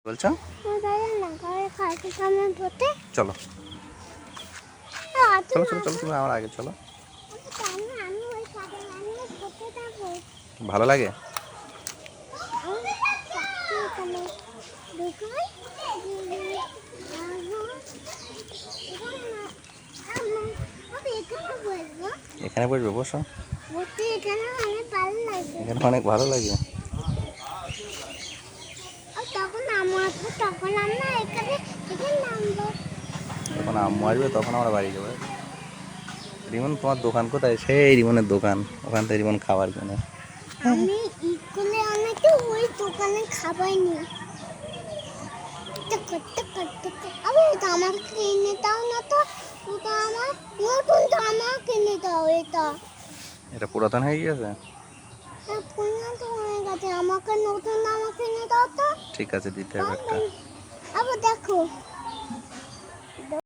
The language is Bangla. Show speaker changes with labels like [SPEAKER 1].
[SPEAKER 1] বলছো? চলো চলো চলো চলো, তুমি আমার আগে চলো। ভালো লাগে? এখানে বসবে, বসো। এখানে অনেক ভালো লাগে। যখন আম্মু আসবে তখন আমরা বাড়ি যাবো। রিমন, তোমার দোকান কোথায়? সেই রিমনের দোকান, ওখান থেকে রিমন খাবার কিনে।
[SPEAKER 2] আমি স্কুলে অনেকে ওই দোকানে খাবার নিই। আমাকে কিনে দাও না তো, ওটা আমার নতুন জামা কিনে দাও।
[SPEAKER 1] এটা পুরাতন হয়ে গিয়েছে।
[SPEAKER 2] পুরাতন হয়ে গেছে, আমাকে নতুন জামা কিনে দাও তো।
[SPEAKER 1] ঠিক আছে, দিতে হবে একটা।
[SPEAKER 2] আবার দেখো